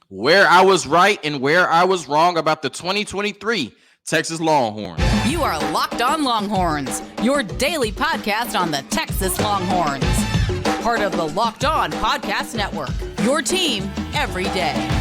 Where I was right and where I was wrong about the 2023 Texas Longhorns. You are Locked On Longhorns, your daily podcast on the Texas Longhorns. Part of the Locked On Podcast Network, your team every day.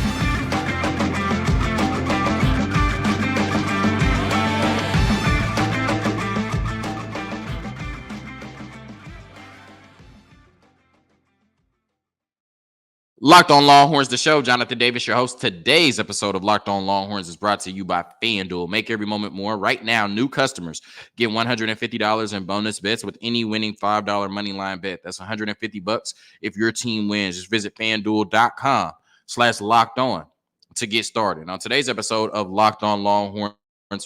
Locked On Longhorns, the show. Jonathan Davis, your host. Today's episode of Locked On Longhorns is brought to you by FanDuel. Make every moment more. Right now, new customers get $150 in bonus bets with any winning $5 moneyline bet. That's $150 if your team wins. Just visit FanDuel.com/LockedOn to get started. On today's episode of Locked On Longhorns,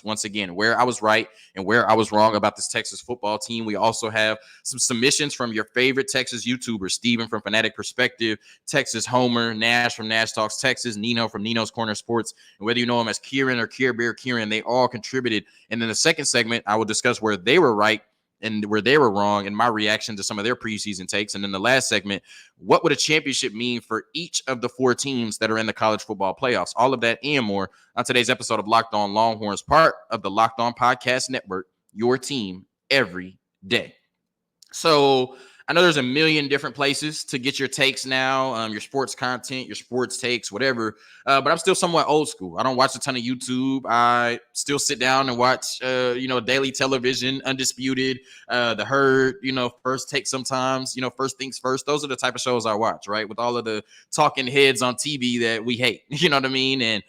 once again, where I was right and where I was wrong about this Texas football team. We also have some submissions from your favorite Texas YouTubers, Steven from Fanatic Perspective, Texas Homer, Nash from Nash Talks Texas, Nino from Nino's Corner Sports, and whether you know him as Kieran or Kier Bear Kieran, they all contributed. And then the second segment, I will discuss where they were right and where they were wrong and my reaction to some of their preseason takes. And then the last segment, what would a championship mean for each of the four teams that are in the college football playoffs? All of that and more on today's episode of Locked On Longhorns, part of the Locked On Podcast Network, your team every day. So I know there's a million different places to get your takes now, your sports content, your sports takes, whatever. But I'm still somewhat old school. I don't watch a ton of YouTube. I still sit down and watch, daily television, Undisputed, The Herd, First Take sometimes, First Things First. Those are the type of shows I watch, right? With all of the talking heads on TV that we hate, you know what I mean? And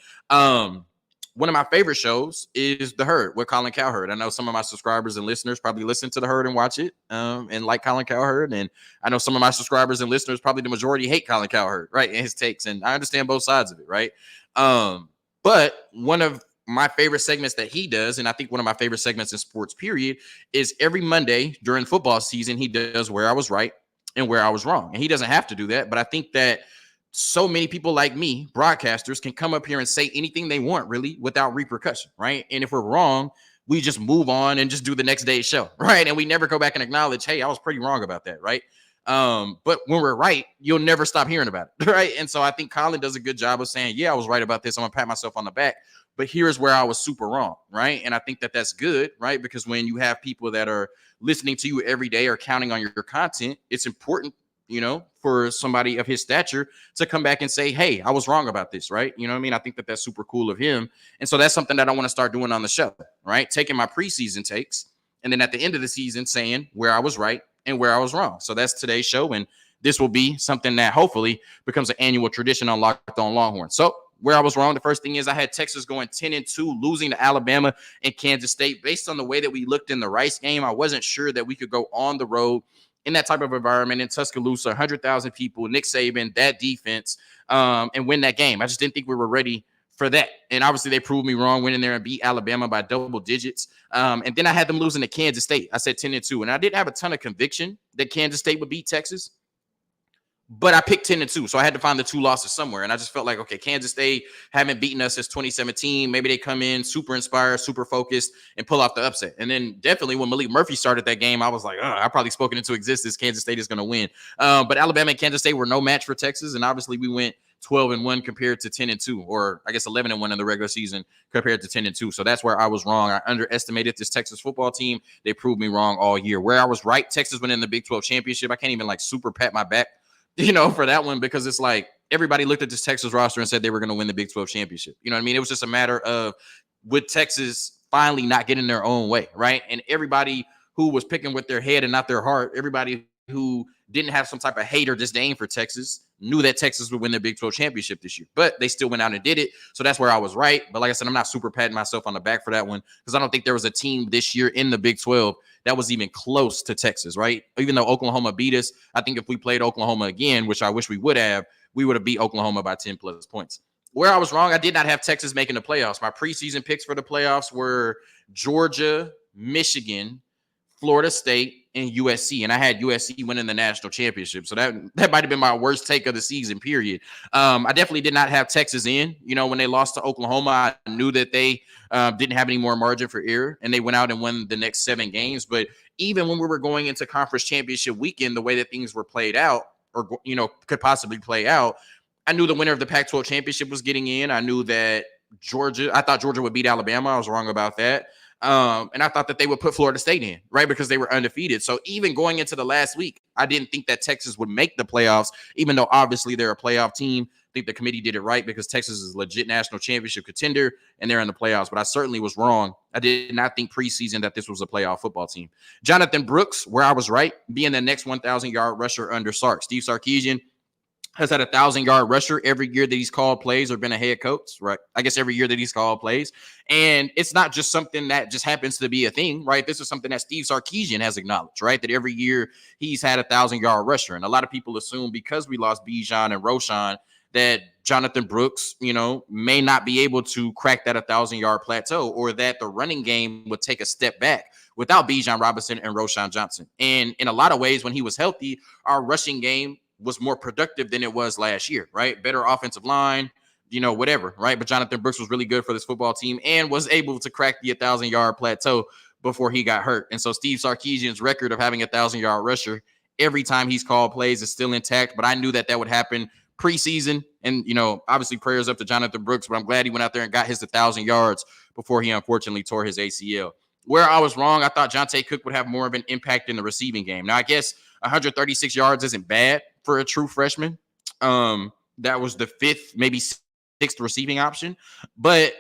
one of my favorite shows is The Herd with Colin Cowherd. I know some of my subscribers and listeners probably listen to The Herd and watch it and like Colin Cowherd. And I know some of my subscribers and listeners, probably the majority, hate Colin Cowherd, right, and his takes. And I understand both sides of it, right? But one of my favorite segments that he does, and I think one of my favorite segments in sports, period, is every Monday during football season, he does Where I Was Right and Where I Was Wrong. And he doesn't have to do that, but I think that so many people like me, broadcasters, can come up here and say anything they want, really, without repercussion, right? And if we're wrong, we just move on and just do the next day's show, right? And we never go back and acknowledge, hey, I was pretty wrong about that, right? But when we're right, you'll never stop hearing about it, right? And so I think Colin does a good job of saying, yeah, I was right about this. I'm gonna pat myself on the back, but here's where I was super wrong, right? And I think that that's good, right? Because when you have people that are listening to you every day or counting on your content, it's important, for somebody of his stature to come back and say, hey, I was wrong about this, right? You know what I mean? I think that that's super cool of him. And so that's something that I want to start doing on the show, right? Taking my preseason takes and then at the end of the season saying where I was right and where I was wrong. So that's today's show. And this will be something that hopefully becomes an annual tradition on Locked On Longhorns. So where I was wrong, the first thing is I had Texas going 10-2, losing to Alabama and Kansas State. Based on the way that we looked in the Rice game, I wasn't sure that we could go on the road in that type of environment in Tuscaloosa, 100,000 people, Nick Saban, that defense, and win that game. I just didn't think we were ready for that. And obviously they proved me wrong, went in there and beat Alabama by double digits. And then I had them losing to Kansas State. I said 10-2. And I didn't have a ton of conviction that Kansas State would beat Texas, but I picked 10-2. So I had to find the two losses somewhere. And I just felt like, okay, Kansas State haven't beaten us since 2017. Maybe they come in super inspired, super focused, and pull off the upset. And then definitely when Malik Murphy started that game, I was like, I probably spoken into existence. Kansas State is going to win. But Alabama and Kansas State were no match for Texas. And obviously we went 12-1 compared to 10-2, or I guess 11-1 in the regular season compared to 10-2. So that's where I was wrong. I underestimated this Texas football team. They proved me wrong all year. Where I was right, Texas went in the Big 12 championship. I can't even super pat my back, for that one, because it's like everybody looked at this Texas roster and said they were going to win the Big 12 championship. You know what I mean? It was just a matter of would Texas finally not get in their own way, right? And everybody who was picking with their head and not their heart, everybody who didn't have some type of hate or disdain for Texas knew that Texas would win the Big 12 championship this year, but they still went out and did it. So that's where I was right. But like I said, I'm not super patting myself on the back for that one, because I don't think there was a team this year in the Big 12 that was even close to Texas, right? Even though Oklahoma beat us, I think if we played Oklahoma again, which I wish we would have beat Oklahoma by 10 plus points. Where I was wrong, I did not have Texas making the playoffs. My preseason picks for the playoffs were Georgia, Michigan, Florida State, and USC. And I had USC winning the national championship. So that might have been my worst take of the season, period. I definitely did not have Texas in. When they lost to Oklahoma, I knew that they didn't have any more margin for error, and they went out and won the next 7 games. But even when we were going into conference championship weekend, the way that things were played out, or, could possibly play out, I knew the winner of the Pac-12 championship was getting in. I knew that I thought Georgia would beat Alabama. I was wrong about that. And I thought that they would put Florida State in, right? Because they were undefeated. So even going into the last week, I didn't think that Texas would make the playoffs, even though obviously they're a playoff team. I think the committee did it right because Texas is a legit national championship contender and they're in the playoffs. But I certainly was wrong. I did not think preseason that this was a playoff football team. Jonathan Brooks, where I was right, being the next 1,000-yard rusher under Sark. Steve Sarkisian has had a 1,000-yard rusher every year that he's called plays or been a head coach, right? I guess every year that he's called plays. And it's not just something that just happens to be a thing, right? This is something that Steve Sarkisian has acknowledged, right? That every year he's had a 1,000-yard rusher. And a lot of people assume because we lost Bijan and Roshan that Jonathan Brooks, may not be able to crack that 1,000-yard plateau, or that the running game would take a step back without Bijan Robinson and Roshan Johnson. And in a lot of ways, when he was healthy, our rushing game was more productive than it was last year, right? Better offensive line, whatever, right? But Jonathan Brooks was really good for this football team and was able to crack the 1,000-yard plateau before he got hurt. And so Steve Sarkisian's record of having a 1,000-yard rusher every time he's called plays is still intact, but I knew that would happen preseason. And, obviously prayers up to Jonathan Brooks, but I'm glad he went out there and got his 1,000 yards before he unfortunately tore his ACL. Where I was wrong, I thought Jonte Cook would have more of an impact in the receiving game. Now, I guess 136 yards isn't bad for a true freshman. That was the fifth, maybe sixth receiving option. But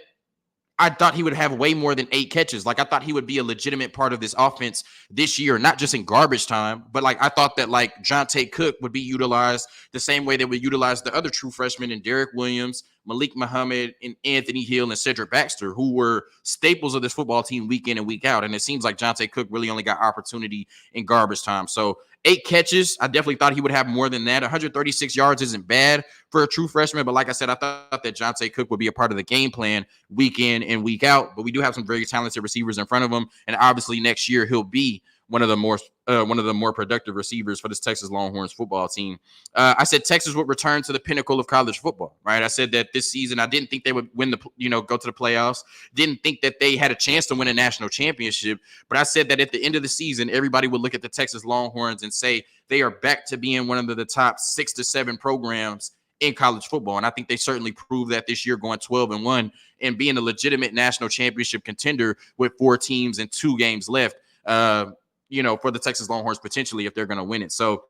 I thought he would have way more than 8 catches. Like, I thought he would be a legitimate part of this offense this year, not just in garbage time, but I thought that Jonte Cook would be utilized the same way that we utilized the other true freshmen in Derek Williams, Malik Muhammad, and Anthony Hill and Cedric Baxter, who were staples of this football team week in and week out. And it seems like Jonte Cook really only got opportunity in garbage time. So 8 catches, I definitely thought he would have more than that. 136 yards isn't bad for a true freshman, but like I said, I thought that Jonte Cook would be a part of the game plan week in and week out. But we do have some very talented receivers in front of him, and obviously next year he'll be one of the more productive receivers for this Texas Longhorns football team. I said Texas would return to the pinnacle of college football, right? I said that this season I didn't think they would win go to the playoffs. Didn't think that they had a chance to win a national championship. But I said that at the end of the season, everybody would look at the Texas Longhorns and say they are back to being one of the top 6 to 7 programs in college football. And I think they certainly proved that this year, going 12-1 and being a legitimate national championship contender with 4 teams and 2 games left. For the Texas Longhorns potentially if they're going to win it. So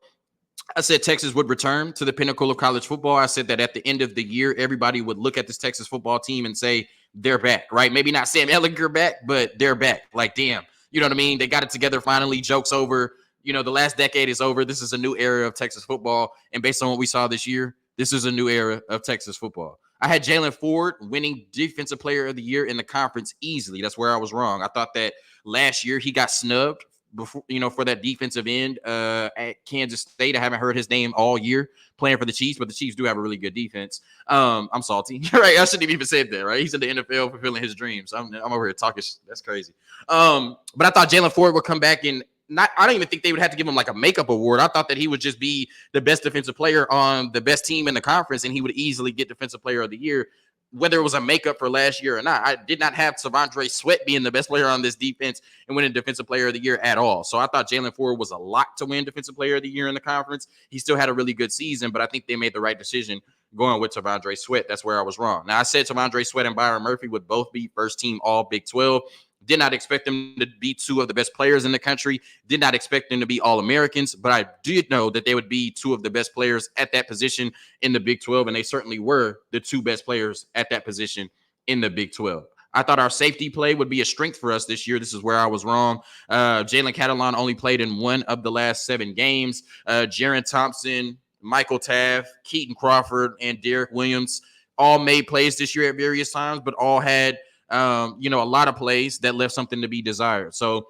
I said Texas would return to the pinnacle of college football. I said that at the end of the year, everybody would look at this Texas football team and say they're back, right? Maybe not Sam Ehlinger back, but they're back. Like, damn, you know what I mean? They got it together finally. Joke's over. The last decade is over. This is a new era of Texas football. And based on what we saw this year, this is a new era of Texas football. I had Jalen Ford winning Defensive Player of the Year in the conference easily. That's where I was wrong. I thought that last year he got snubbed before, for that defensive end at Kansas State. I haven't heard his name all year playing for the Chiefs, but the Chiefs do have a really good defense. I'm salty, right? I shouldn't have even said that, right? He's in the NFL fulfilling his dreams. I'm over here talking. That's crazy. But I thought Jalen Ford would come back and I don't even think they would have to give him a makeup award. I thought that he would just be the best defensive player on the best team in the conference, and he would easily get Defensive Player of the Year, whether it was a makeup for last year or not. I did not have Savondre Sweat being the best player on this defense and winning Defensive Player of the Year at all. So I thought Jalen Ford was a lock to win Defensive Player of the Year in the conference. He still had a really good season, but I think they made the right decision going with Savondre Sweat. That's where I was wrong. Now, I said Savondre Sweat and Byron Murphy would both be first team all Big 12. Did not expect them to be 2 of the best players in the country. Did not expect them to be All-Americans, but I did know that they would be 2 of the best players at that position in the Big 12, and they certainly were the 2 best players at that position in the Big 12. I thought our safety play would be a strength for us this year. This is where I was wrong. Jalen Catalon only played in 1 of the last 7 games. Jaron Thompson, Michael Taft, Keaton Crawford, and Derek Williams all made plays this year at various times, but all had a lot of plays that left something to be desired. So,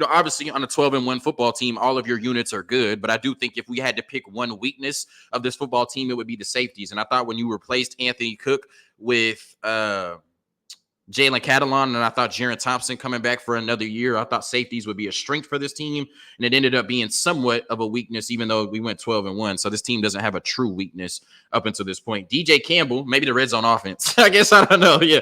obviously on a 12-1 football team, all of your units are good, but I do think if we had to pick one weakness of this football team, it would be the safeties. And I thought when you replaced Anthony Cook with Jalen Catalon, and I thought Jaron Thompson coming back for another year. I thought safeties would be a strength for this team, and it ended up being somewhat of a weakness, even though we went 12-1. So this team doesn't have a true weakness up until this point. DJ Campbell, maybe the red zone offense. I guess I don't know. Yeah,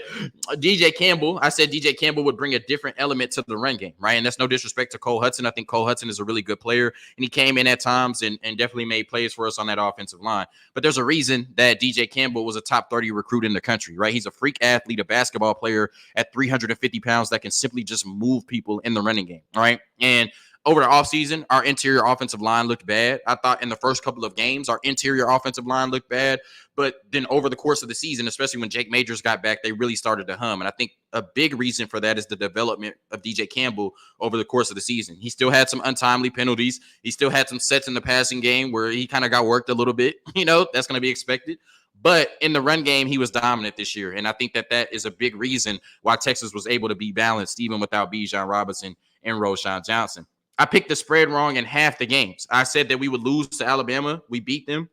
DJ Campbell. I said DJ Campbell would bring a different element to the run game, right? And that's no disrespect to Cole Hudson. I think Cole Hudson is a really good player, and he came in at times and definitely made plays for us on that offensive line. But there's a reason that DJ Campbell was a top 30 recruit in the country, right? He's a freak athlete, a basketball player at 350 pounds that can simply just move people in the running game, all right? And over the offseason, our interior offensive line looked bad. I thought in the first couple of games, our interior offensive line looked bad. But then over the course of the season, especially when Jake Majors got back, they really started to hum. And I think a big reason for that is the development of DJ Campbell over the course of the season. He still had some untimely penalties. He still had some sets in the passing game where he kind of got worked a little bit. That's going to be expected. But in the run game, he was dominant this year. And I think that is a big reason why Texas was able to be balanced, even without Bijan Robinson and Roschon Johnson. I picked the spread wrong in half the games. I said that we would lose to Alabama. We beat them.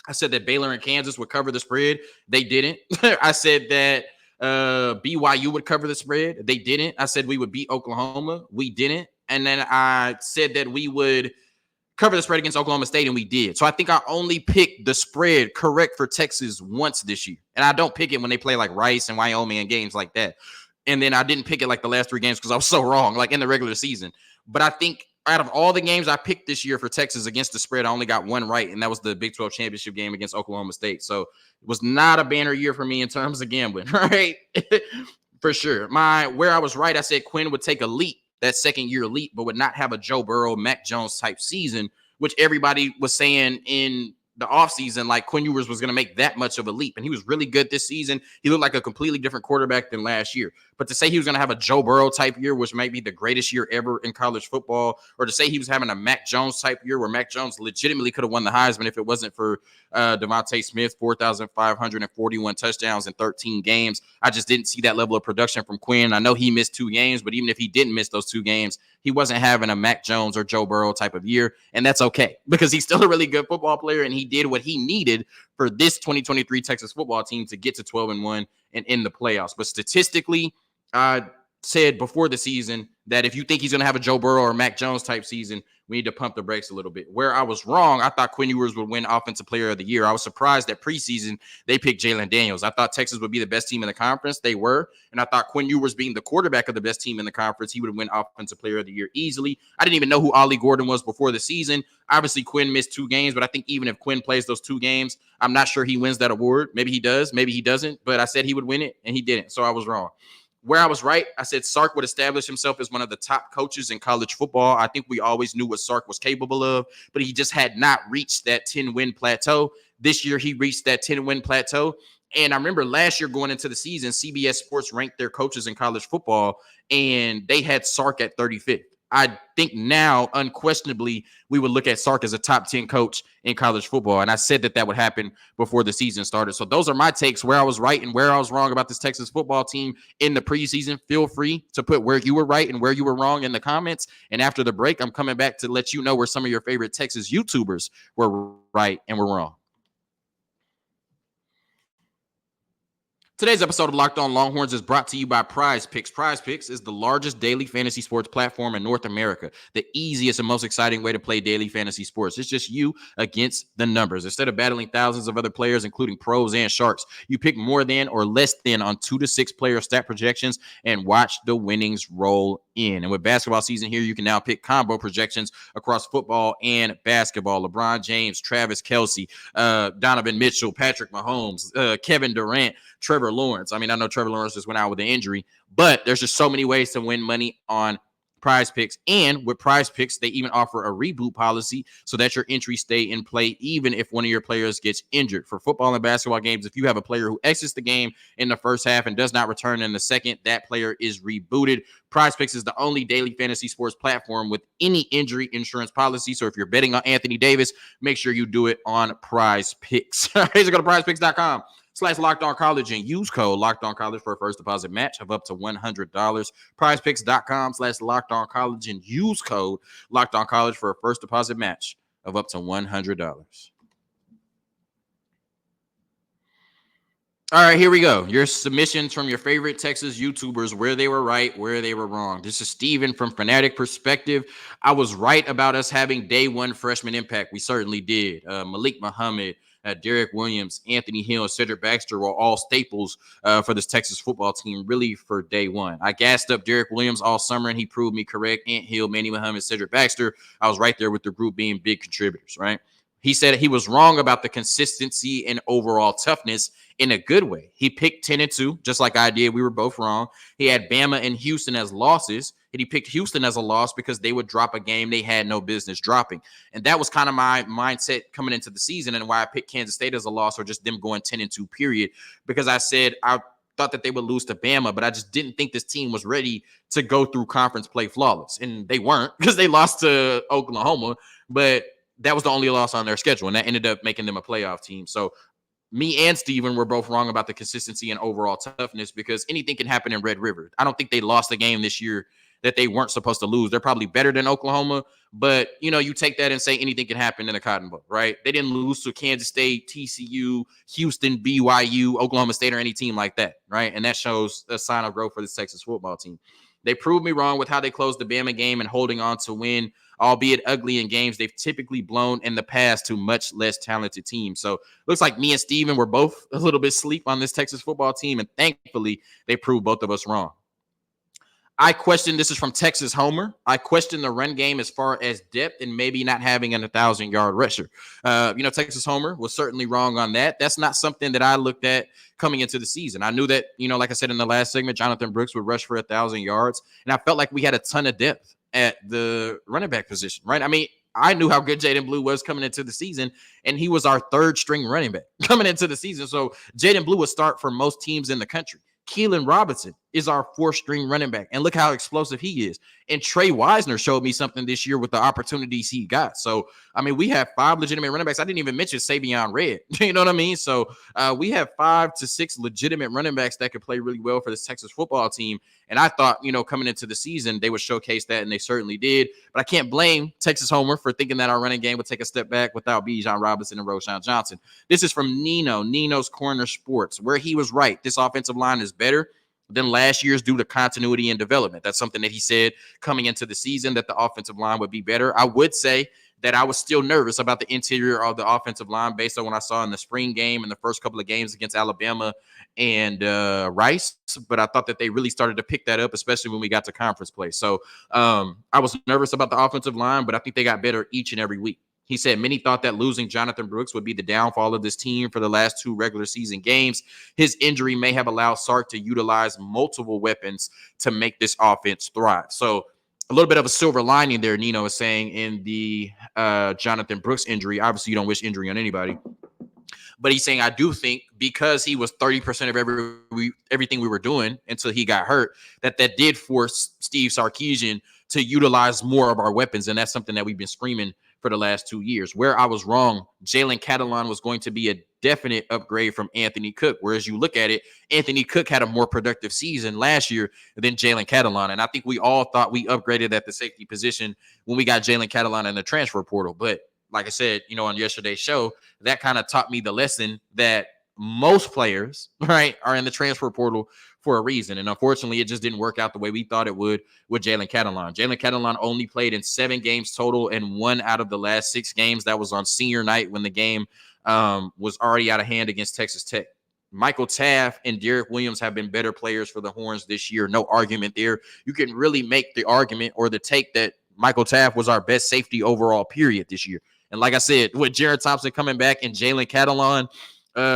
I said that Baylor and Kansas would cover the spread. They didn't. I said that BYU would cover the spread. They didn't. I said we would beat Oklahoma. We didn't. And then I said that we would cover the spread against Oklahoma State, and we did. So I think I only picked the spread correct for Texas once this year. And I don't pick it when they play like Rice and Wyoming and games like that. And then I didn't pick it like the last 3 games because I was so wrong, like in the regular season. But I think out of all the games I picked this year for Texas against the spread, I only got one right, and that was the Big 12 championship game against Oklahoma State. So it was not a banner year for me in terms of gambling, right? For sure. Where I was right, I said Quinn would take a leap, that second-year leap, but would not have a Joe Burrow, Mac Jones type season, which everybody was saying in the offseason, like Quinn Ewers was going to make that much of a leap. And he was really good this season. He looked like a completely different quarterback than last year. But to say he was going to have a Joe Burrow type year, which might be the greatest year ever in college football, or to say he was having a Mac Jones type year where Mac Jones legitimately could have won the Heisman if it wasn't for Devontae Smith, 4,541 touchdowns in 13 games. I just didn't see that level of production from Quinn. I know he missed 2 games, but even if he didn't miss those 2 games, he wasn't having a Mac Jones or Joe Burrow type of year. And that's okay because he's still a really good football player, and he did what he needed for this 2023 Texas football team to get to 12-1 and in the playoffs. But statistically, I said before the season that if you think he's going to have a Joe Burrow or Mac Jones type season, we need to pump the brakes a little bit. Where I was wrong, I thought Quinn Ewers would win Offensive Player of the Year. I was surprised that preseason they picked Jalen Daniels. I thought Texas would be the best team in the conference. They were. And I thought Quinn Ewers being the quarterback of the best team in the conference, he would win Offensive Player of the Year easily. I didn't even know who Ollie Gordon was before the season. Obviously, Quinn missed 2 games, but I think even if Quinn plays those 2 games, I'm not sure he wins that award. Maybe he does. Maybe he doesn't. But I said he would win it, and he didn't. So I was wrong. Where I was right, I said Sark would establish himself as one of the top coaches in college football. I think we always knew what Sark was capable of, but he just had not reached that 10-win plateau. This year, he reached that 10-win plateau. And I remember last year going into the season, CBS Sports ranked their coaches in college football, and they had Sark at 35th. I think now, unquestionably, we would look at Sark as a top 10 coach in college football. And I said that would happen before the season started. So those are my takes, where I was right and where I was wrong about this Texas football team in the preseason. Feel free to put where you were right and where you were wrong in the comments. And after the break, I'm coming back to let you know where some of your favorite Texas YouTubers were right and were wrong. Today's episode of Locked On Longhorns is brought to you by PrizePicks. PrizePicks is the largest daily fantasy sports platform in North America. The easiest and most exciting way to play daily fantasy sports. It's just you against the numbers. Instead of battling thousands of other players, including pros and sharks, you pick more than or less than on 2 to 6 player stat projections and watch the winnings roll in. And with basketball season here, you can now pick combo projections across football and basketball. LeBron James, Travis Kelce, Donovan Mitchell, Patrick Mahomes, Kevin Durant, Trevor Lawrence. I mean, I know Trevor Lawrence just went out with an injury, but there's just so many ways to win money on PrizePicks. And with PrizePicks, they even offer a reboot policy so that your entries stay in play even if one of your players gets injured. For football and basketball games, if you have a player who exits the game in the first half and does not return in the second, that player is rebooted. PrizePicks is the only daily fantasy sports platform with any injury insurance policy. So if you're betting on Anthony Davis, make sure you do it on PrizePicks. All right, so go to prizepicks.com/LockedOnCollege and use code LockedOnCollege for a first deposit match of up to $100. PrizePicks.com/LockedOnCollege and use code LockedOnCollege for a first deposit match of up to $100. All right, here we go. Your submissions from your favorite Texas YouTubers, where they were right, where they were wrong. This is Steven from Fanatic Perspective. I was right about us having day one freshman impact. We certainly did. Malik Muhammad, Derek Williams, Anthony Hill, and Cedric Baxter were all staples for this Texas football team, really, for day one. I gassed up Derek Williams all summer, and he proved me correct. Ant Hill, Manny Muhammad, Cedric Baxter. I was right there with the group being big contributors, right? He said he was wrong about the consistency and overall toughness in a good way. He picked 10-2, just like I did. We were both wrong. He had Bama and Houston as losses, and he picked Houston as a loss because they would drop a game they had no business dropping. And that was kind of my mindset coming into the season, and why I picked Kansas State as a loss, or just them going 10-2, period, because I said I thought that they would lose to Bama, but I just didn't think this team was ready to go through conference play flawless. And they weren't, because they lost to Oklahoma, but that was the only loss on their schedule, and that ended up making them a playoff team. So me and Steven were both wrong about the consistency and overall toughness, because anything can happen in Red River. I don't think they lost a game this year that they weren't supposed to lose. They're probably better than Oklahoma, but, you take that and say anything can happen in the Cotton Bowl, right? They didn't lose to Kansas State, TCU, Houston, BYU, Oklahoma State, or any team like that, right? And that shows a sign of growth for this Texas football team. They proved me wrong with how they closed the Bama game and holding on to win, albeit ugly, in games they've typically blown in the past to much less talented teams. So looks like me and Steven were both a little bit asleep on this Texas football team, and thankfully they proved both of us wrong. This is from Texas Homer. I question the run game as far as depth and maybe not having a 1,000-yard rusher. Texas Homer was certainly wrong on that. That's not something that I looked at coming into the season. I knew that, like I said in the last segment, Jonathan Brooks would rush for 1,000 yards, and I felt like we had a ton of depth at the running back position, right? I mean, I knew how good Jaden Blue was coming into the season, and he was our third string running back coming into the season. So Jaden Blue would start for most teams in the country. Keelan Robinson is our fourth string running back, and look how explosive he is. And Trey Wisner showed me something this year with the opportunities he got. So, I mean, we have 5 legitimate running backs. I didn't even mention Savion Red. You know what I mean? So we have 5 to 6 legitimate running backs that could play really well for this Texas football team. And I thought, coming into the season, they would showcase that, and they certainly did. But I can't blame Texas Homer for thinking that our running game would take a step back without Bijan Robinson and Roschon Johnson. This is from Nino's Corner Sports, where he was right. This offensive line is better than last year's due to continuity and development. That's something that he said coming into the season, that the offensive line would be better. I would say that I was still nervous about the interior of the offensive line based on what I saw in the spring game and the first couple of games against Alabama and Rice. But I thought that they really started to pick that up, especially when we got to conference play. So I was nervous about the offensive line, but I think they got better each and every week. He said many thought that losing Jonathan Brooks would be the downfall of this team for the last 2 regular season games. His injury may have allowed Sark to utilize multiple weapons to make this offense thrive. So a little bit of a silver lining there, Nino is saying, in the Jonathan Brooks injury. Obviously, you don't wish injury on anybody. But he's saying, I do think because he was 30% of everything we were doing until he got hurt, that did force Steve Sarkisian to utilize more of our weapons. And that's something that we've been screaming for the last 2 years. Where I was wrong, Jalen Catalon was going to be a definite upgrade from Anthony Cook. Whereas you look at it, Anthony Cook had a more productive season last year than Jalen Catalon. And I think we all thought we upgraded at the safety position when we got Jalen Catalon in the transfer portal. But like I said, on yesterday's show, that kind of taught me the lesson that most players, right, are in the transfer portal for a reason. And unfortunately, it just didn't work out the way we thought it would with Jalen Catalon. Jalen Catalon only played in 7 games total, and 1 out of the last 6 games. That was on senior night when the game was already out of hand against Texas Tech. Michael Taft and Derek Williams have been better players for the Horns this year. No argument there. You can really make the argument or the take that Michael Taft was our best safety overall, period, this year. And like I said, with Jared Thompson coming back and Jalen Catalon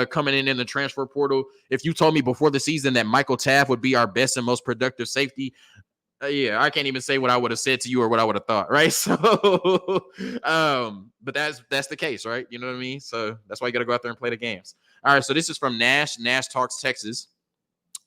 coming in the transfer portal, if you told me before the season that Michael Taft would be our best and most productive safety, I can't even say what I would have said to you or what I would have thought, right? So, but that's the case, right? You know what I mean? So that's why you got to go out there and play the games. All right, so this is from Nash Talks Texas.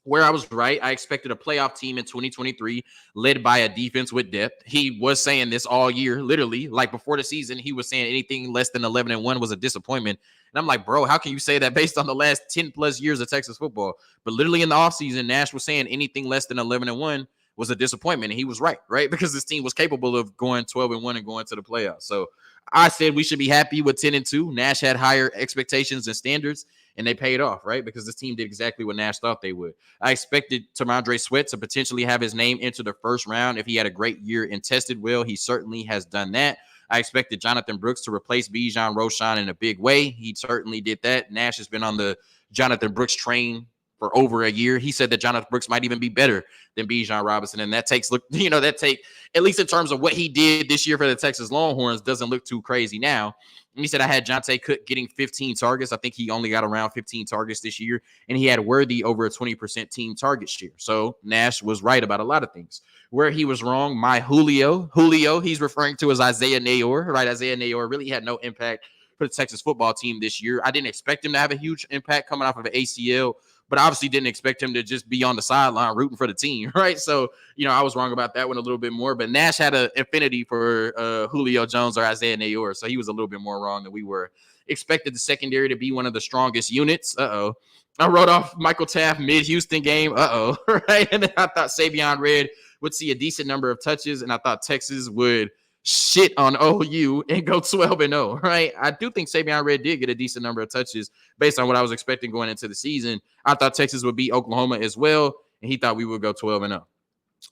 Where I was right, I expected a playoff team in 2023 led by a defense with depth. He was saying this all year, literally. Like before the season, he was saying anything less than 11-1 was a disappointment. And I'm like, bro, how can you say that based on the last 10 plus years of Texas football? But literally in the offseason, Nash was saying anything less than 11-1 was a disappointment. And he was right? Because this team was capable of going 12-1 and going to the playoffs. So I said we should be happy with 10-2. Nash had higher expectations and standards. and they paid off, right? Because this team did exactly what Nash thought they would. I expected Tamondre Sweat to potentially have his name enter the first round if he had a great year and tested well. He certainly has done that. I expected Jonathan Brooks to replace Bijan Roschon in a big way. He certainly did that. Nash has been on the Jonathan Brooks train for over a year. He said that Jonathan Brooks might even be better than Bijan Robinson. And that takes, at least in terms of what he did this year for the Texas Longhorns, doesn't look too crazy now. And he said, I had Jonte Cook getting 15 targets. I think he only got around 15 targets this year. And he had Worthy over a 20% team target share. So Nash was right about a lot of things. Where he was wrong, my Julio, he's referring to as Isaiah Nayor, right? Isaiah Nayor really had no impact for the Texas football team this year. I didn't expect him to have a huge impact coming off of an ACL, but obviously didn't expect him to just be on the sideline rooting for the team, right? So, I was wrong about that one a little bit more, but Nash had an affinity for Julio Jones or Isaiah Nayor, so he was a little bit more wrong than we were. Expected the secondary to be one of the strongest units. I wrote off Michael Taft mid-Houston game. Right? And then I thought Savion Red would see a decent number of touches, and I thought Texas would shit on OU and go 12-0, right? I do think Savion Red did get a decent number of touches based on what I was expecting going into the season. I thought Texas would beat Oklahoma as well, and he thought we would go 12-0. All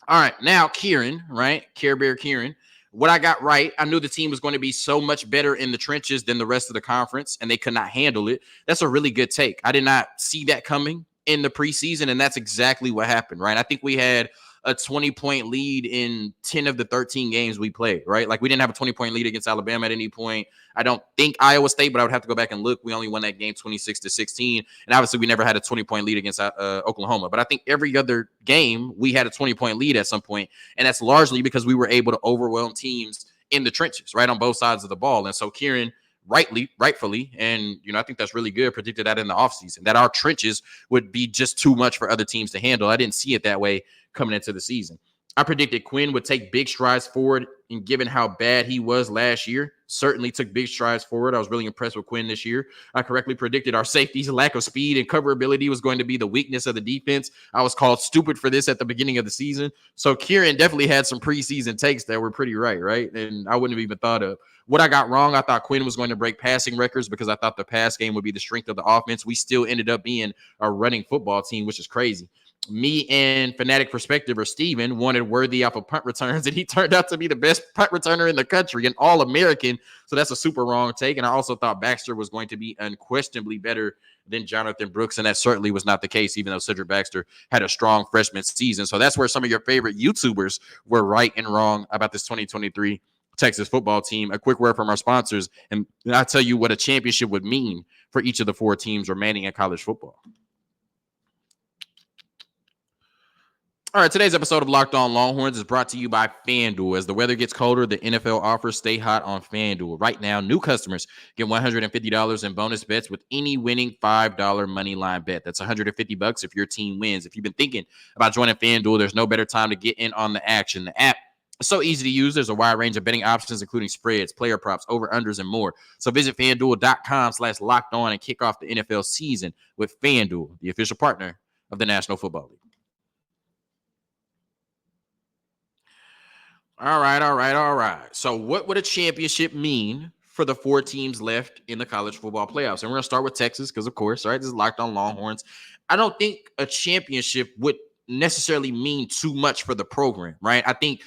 right, now Kieran, right? Care Bear Kieran. What I got right, I knew the team was going to be so much better in the trenches than the rest of the conference, and they could not handle it. That's a really good take. I did not see that coming in the preseason, and that's exactly what happened, right? I think we had a 20-point lead in 10 of the 13 games we played, right? Like, we didn't have a 20-point lead against Alabama at any point. I don't think Iowa State, but I would have to go back and look. We only won that game 26-16, and obviously we never had a 20-point lead against Oklahoma. But I think every other game we had a 20-point lead at some point, and that's largely because we were able to overwhelm teams in the trenches, right, on both sides of the ball. And so Kieran rightfully, and I think that's really good, predicted that in the offseason, that our trenches would be just too much for other teams to handle. I didn't see it that way coming into the season. I predicted Quinn would take big strides forward, and given how bad he was last year, certainly took big strides forward. I was really impressed with Quinn this year. I correctly predicted our safety's lack of speed and coverability was going to be the weakness of the defense. I was called stupid for this at the beginning of the season. So Kieran definitely had some preseason takes that were pretty right? And I wouldn't have even thought of. What I got wrong, I thought Quinn was going to break passing records because I thought the pass game would be the strength of the offense. We still ended up being a running football team, which is crazy. Me and Fanatic Perspective, or Steven, wanted Worthy off of punt returns, and he turned out to be the best punt returner in the country, an All-American. So that's a super wrong take. And I also thought Baxter was going to be unquestionably better than Jonathan Brooks, and that certainly was not the case, even though Cedric Baxter had a strong freshman season. So that's where some of your favorite YouTubers were right and wrong about this 2023 Texas football team. A quick word from our sponsors, and I'll tell you what a championship would mean for each of the four teams remaining in college football. All right, today's episode of Locked On Longhorns is brought to you by FanDuel. As the weather gets colder, the NFL offers stay hot on FanDuel. Right now, new customers get $150 in bonus bets with any winning $5 moneyline bet. That's $150 if your team wins. If you've been thinking about joining FanDuel, there's no better time to get in on the action. The app is so easy to use. There's a wide range of betting options, including spreads, player props, over-unders, and more. So visit FanDuel.com/lockedon and kick off the NFL season with FanDuel, the official partner of the National Football League. All right. So what would a championship mean for the four teams left in the college football playoffs? And we're going to start with Texas because, of course, right, this is Locked On Longhorns. I don't think a championship would necessarily mean too much for the program, right? I think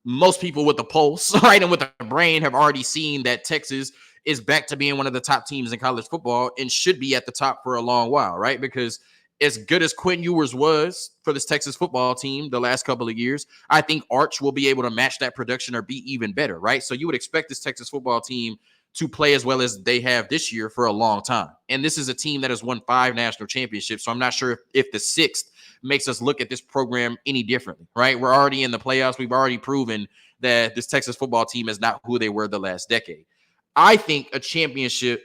most people with the pulse, right, and with the brain have already seen that Texas is back to being one of the top teams in college football and should be at the top for a long while, right? Because as good as Quinn Ewers was for this Texas football team the last couple of years, I think Arch will be able to match that production or be even better, right? So you would expect this Texas football team to play as well as they have this year for a long time. And this is a team that has won 5 national championships, so I'm not sure if the 6th makes us look at this program any differently, right? We're already in the playoffs. We've already proven that this Texas football team is not who they were the last decade. I think a championship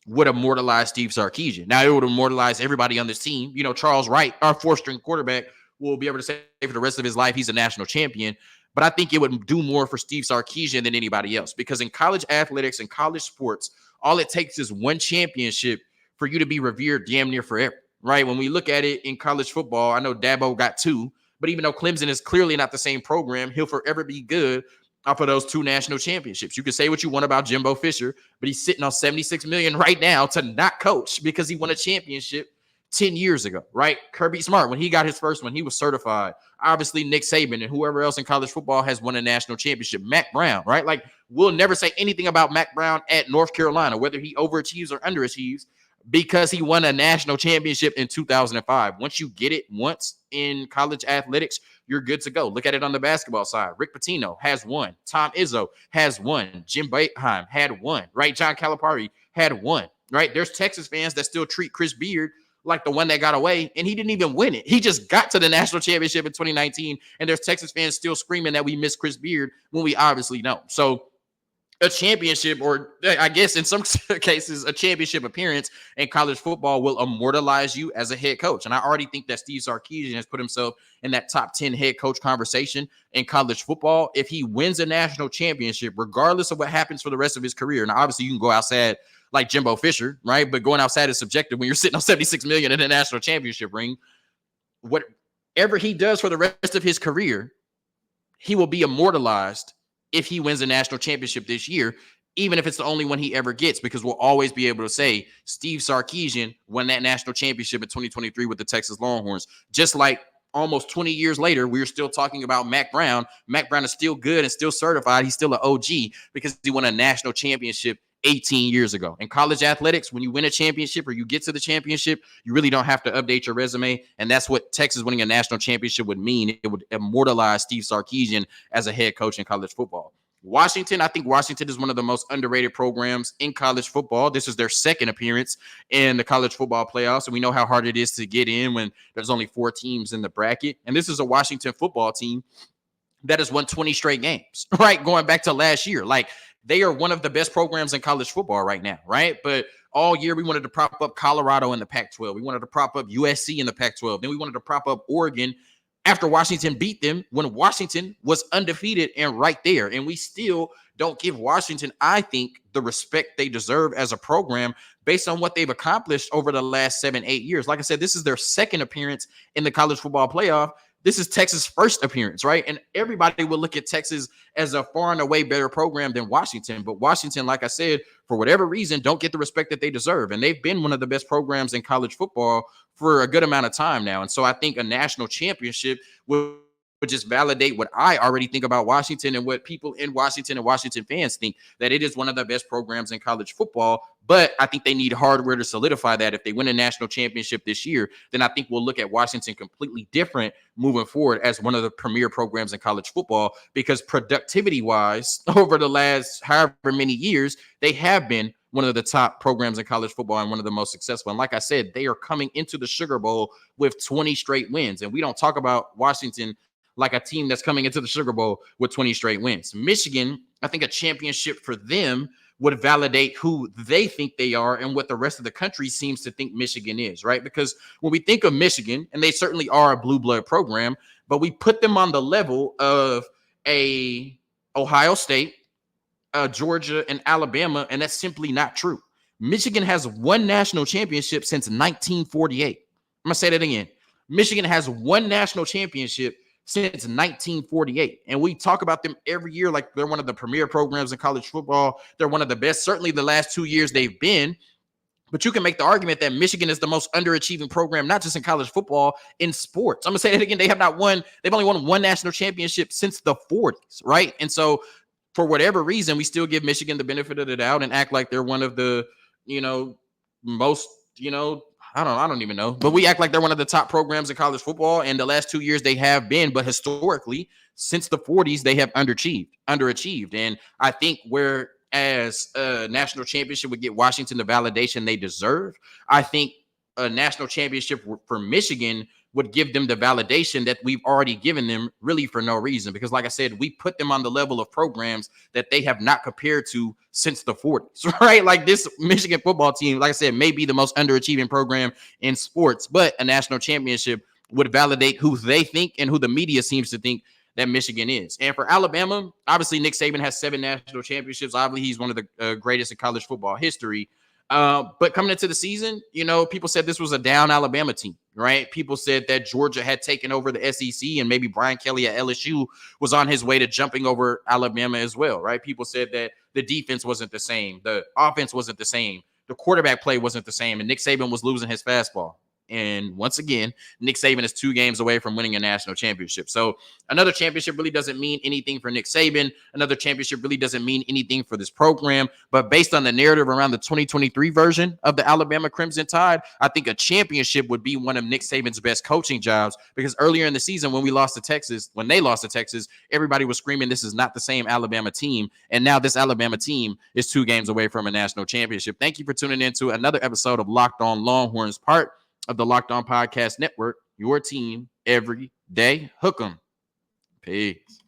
would immortalize Steve Sarkisian. Now, it would immortalize everybody on this team. Charles Wright, our 4th-string quarterback, will be able to say for the rest of his life he's a national champion. But I think it would do more for Steve Sarkisian than anybody else, because in college athletics and college sports, all it takes is one championship for you to be revered damn near forever, right? When we look at it in college football, I know Dabo got 2, but even though Clemson is clearly not the same program, he'll forever be good off of those 2 national championships. You can say what you want about Jimbo Fisher, but he's sitting on $76 million right now to not coach because he won a championship 10 years ago, right? Kirby Smart, when he got his first one, he was certified. Obviously, Nick Saban and whoever else in college football has won a national championship. Mac Brown, right? Like, we'll never say anything about Mac Brown at North Carolina, whether he overachieves or underachieves, because he won a national championship in 2005. Once you get it once in college athletics, you're good to go. Look at it on the basketball side. Rick Pitino has won. Tom Izzo has won. Jim Boeheim had won, right? John Calipari had won, right? There's Texas fans that still treat Chris Beard like the one that got away, and he didn't even win it. He just got to the national championship in 2019, and there's Texas fans still screaming that we miss Chris Beard when we obviously don't. So a championship, or I guess in some cases, a championship appearance in college football will immortalize you as a head coach. And I already think that Steve Sarkisian has put himself in that top 10 head coach conversation in college football. If he wins a national championship, regardless of what happens for the rest of his career, and obviously you can go outside like Jimbo Fisher, right? But going outside is subjective when you're sitting on $76 million in a national championship ring. Whatever he does for the rest of his career, he will be immortalized if he wins a national championship this year, even if it's the only one he ever gets, because we'll always be able to say Steve Sarkisian won that national championship in 2023 with the Texas Longhorns. Just like almost 20 years later, we're still talking about Mac Brown. Mac Brown is still good and still certified. He's still an OG because he won a national championship 18 years ago. In college athletics, when you win a championship or you get to the championship, you really don't have to update your resume. And that's what Texas winning a national championship would mean. It would immortalize Steve Sarkisian as a head coach in college football. Washington, I think Washington is one of the most underrated programs in college football. This is their second appearance in the college football playoffs. And we know how hard it is to get in when there's only 4 teams in the bracket. And this is a Washington football team that has won 20 straight games, right? Going back to last year. Like, they are one of the best programs in college football right now, right? But all year we wanted to prop up Colorado in the Pac-12. We wanted to prop up USC in the Pac-12. Then we wanted to prop up Oregon after Washington beat them when Washington was undefeated and right there. And we still don't give Washington, I think, the respect they deserve as a program based on what they've accomplished over the last 7-8 years. Like I said, this is their second appearance in the college football playoff. This is Texas' first appearance, right? And everybody will look at Texas as a far and away better program than Washington. But Washington, like I said, for whatever reason, don't get the respect that they deserve. And they've been one of the best programs in college football for a good amount of time now. And so I think a national championship would just validate what I already think about Washington and what people in Washington and Washington fans think, that it is one of the best programs in college football. But I think they need hardware to solidify that. If they win a national championship this year, then I think we'll look at Washington completely different moving forward as one of the premier programs in college football, because productivity-wise, over the last however many years, they have been one of the top programs in college football and one of the most successful. And like I said, they are coming into the Sugar Bowl with 20 straight wins. And we don't talk about Washington like a team that's coming into the Sugar Bowl with 20 straight wins. Michigan, I think a championship for them would validate who they think they are and what the rest of the country seems to think Michigan is, right? Because when we think of Michigan, and they certainly are a blue blood program, but we put them on the level of a Ohio State, Georgia, and Alabama, and that's simply not true. Michigan has one national championship since 1948. I'm going to say that again. Michigan has one national championship since 1948. And we talk about them every year like they're one of the premier programs in college football. They're one of the best. Certainly the last 2 years they've been. But you can make the argument that Michigan is the most underachieving program, not just in college football, in sports. I'm going to say that again. They've only won one national championship since the 40s, right? And so for whatever reason, we still give Michigan the benefit of the doubt and act like they're one of the, most, I don't even know, but we act like they're one of the top programs in college football. And the last 2 years they have been, but historically, since the 40s, they have underachieved. And I think whereas a national championship would get Washington the validation they deserve, I think a national championship for Michigan would give them the validation that we've already given them, really for no reason. Because like I said, we put them on the level of programs that they have not compared to since the 40s, right? Like this Michigan football team, like I said, may be the most underachieving program in sports, but a national championship would validate who they think and who the media seems to think that Michigan is. And for Alabama, obviously Nick Saban has 7 national championships. Obviously, he's one of the greatest in college football history. But coming into the season, people said this was a down Alabama team, right? People said that Georgia had taken over the SEC and maybe Brian Kelly at LSU was on his way to jumping over Alabama as well, right? People said that the defense wasn't the same. The offense wasn't the same. The quarterback play wasn't the same. And Nick Saban was losing his fastball. And once again, Nick Saban is 2 games away from winning a national championship. So another championship really doesn't mean anything for Nick Saban. Another championship really doesn't mean anything for this program. But based on the narrative around the 2023 version of the Alabama Crimson Tide, I think a championship would be one of Nick Saban's best coaching jobs, because earlier in the season when they lost to Texas, everybody was screaming this is not the same Alabama team. And now this Alabama team is 2 games away from a national championship. Thank you for tuning in to another episode of Locked On Longhorns, part of the Locked On Podcast Network, your team every day. Hook 'em. Peace.